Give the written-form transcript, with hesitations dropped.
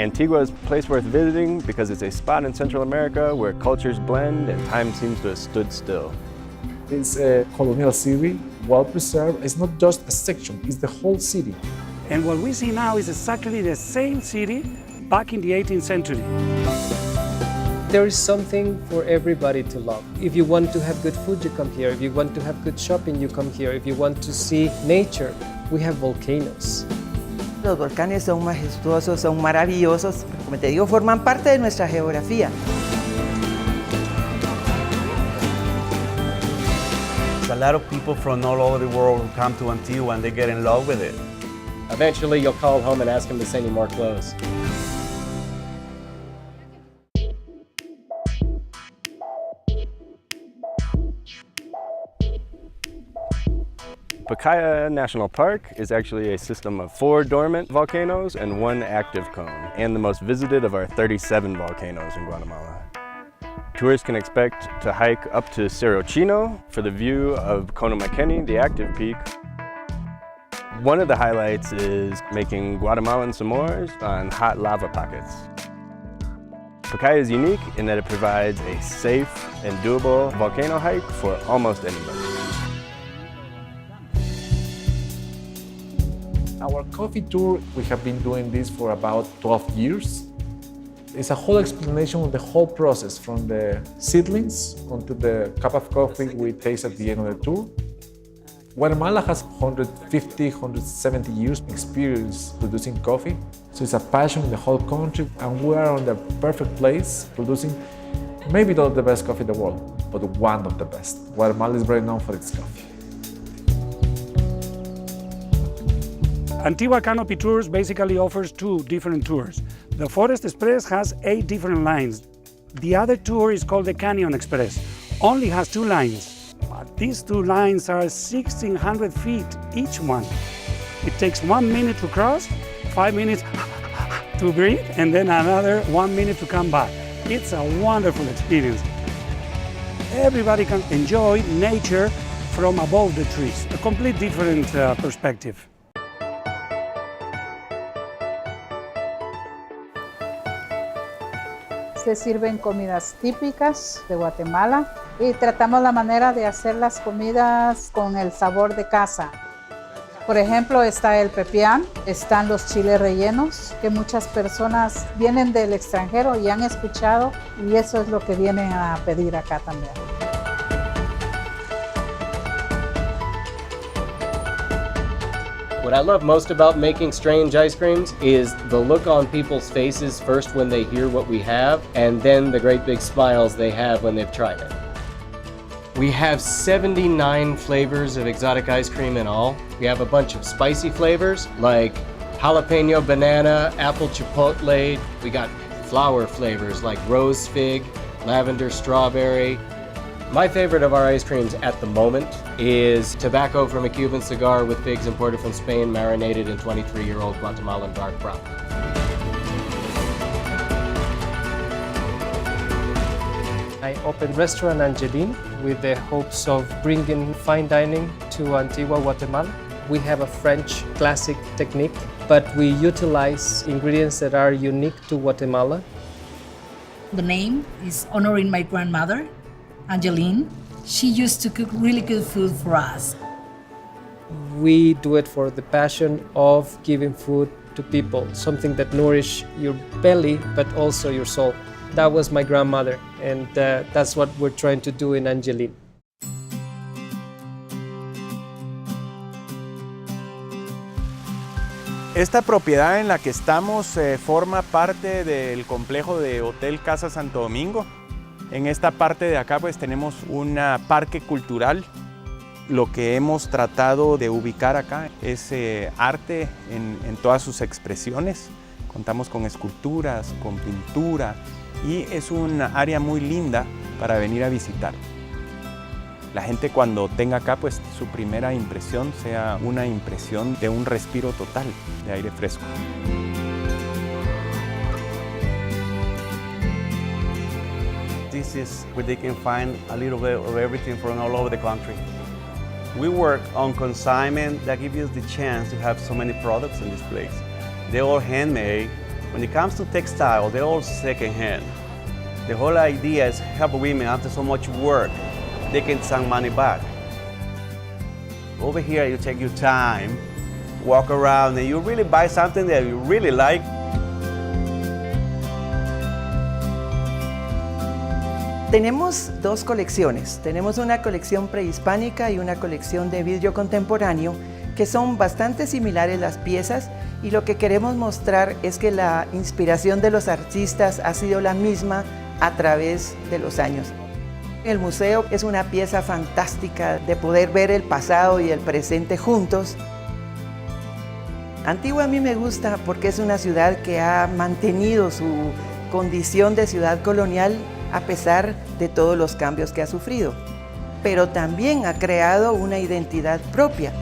Antigua is a place worth visiting because it's a spot in Central America where cultures blend and time seems to have stood still. It's a colonial city, well preserved. It's not just a section, it's the whole city. And what we see now is exactly the same city back in the 18th century. There is something for everybody to love. If you want to have good food, you come here. If you want to have good shopping, you come here. If you want to see nature, we have volcanoes. Los volcanes son majestuosos, son maravillosos, como te digo, forman parte de nuestra geografía. A lot of people from all over the world who come to Antigua and they get in love with it. Eventually you'll call home and ask them to send you more clothes. Pacaya National Park is actually a system of 4 dormant volcanoes and 1 active cone, and the most visited of our 37 volcanoes in Guatemala. Tourists can expect to hike up to Cerro Chino for the view of Cantor, the active peak. One of the highlights is making Guatemalan s'mores on hot lava pockets. Pacaya is unique in that it provides a safe and doable volcano hike for almost anybody. Our coffee tour, we have been doing this for about 12 years. It's a whole explanation of the whole process, from the seedlings onto the cup of coffee we taste at the end of the tour. Guatemala has 150, 170 years experience producing coffee, so it's a passion in the whole country, and we are on the perfect place producing maybe not the best coffee in the world, but one of the best. Guatemala is very known for its coffee. Antigua Canopy Tours basically offers 2 different tours. The Forest Express has 8 different lines. The other tour is called the Canyon Express, only has 2 lines. But these 2 lines are 1,600 feet each one. It takes 1 minute to cross, 5 minutes to breathe, and then another 1 minute to come back. It's a wonderful experience. Everybody can enjoy nature from above the trees, a complete different perspective. Se sirven comidas típicas de Guatemala y tratamos la manera de hacer las comidas con el sabor de casa. Por ejemplo, está el pepián, están los chiles rellenos, que muchas personas vienen del extranjero y han escuchado, y eso es lo que vienen a pedir acá también. What I love most about making strange ice creams is the look on people's faces first when they hear what we have, and then the great big smiles they have when they've tried it. We have 79 flavors of exotic ice cream in all. We have a bunch of spicy flavors like jalapeno banana, apple chipotle. We got flower flavors like rose fig, lavender strawberry. My favorite of our ice creams at the moment is tobacco from a Cuban cigar with figs imported from Spain, marinated in 23-year-old Guatemalan dark brown. I opened restaurant Angeline with the hopes of bringing fine dining to Antigua Guatemala. We have a French classic technique, but we utilize ingredients that are unique to Guatemala. The name is honoring my grandmother, Angeline. She used to cook really good food for us. We do it for the passion of giving food to people, something that nourishes your belly but also your soul. That was my grandmother, and that's what we're trying to do in Angeline. Esta propiedad en la que estamos forma parte del complejo de Hotel Casa Santo Domingo. En esta parte de acá pues tenemos un parque cultural. Lo que hemos tratado de ubicar acá es arte en todas sus expresiones. Contamos con esculturas, con pintura, y es un área muy linda para venir a visitar. La gente cuando tenga acá, pues su primera impresión sea una impresión de un respiro total de aire fresco. This is where they can find a little bit of everything from all over the country. We work on consignment that gives us the chance to have so many products in this place. They're all handmade, When it comes to textile, they're all secondhand. The whole idea is help women after so much work, they can send money back. Over here, you take your time, walk around, and you really buy something that you really like. Tenemos dos colecciones. Tenemos una colección prehispánica y una colección de vidrio contemporáneo, que son bastante similares las piezas, y lo que queremos mostrar es que la inspiración de los artistas ha sido la misma a través de los años. El museo es una pieza fantástica de poder ver el pasado y el presente juntos. Antigua a mí me gusta porque es una ciudad que ha mantenido su condición de ciudad colonial a pesar de todos los cambios que ha sufrido, pero también ha creado una identidad propia.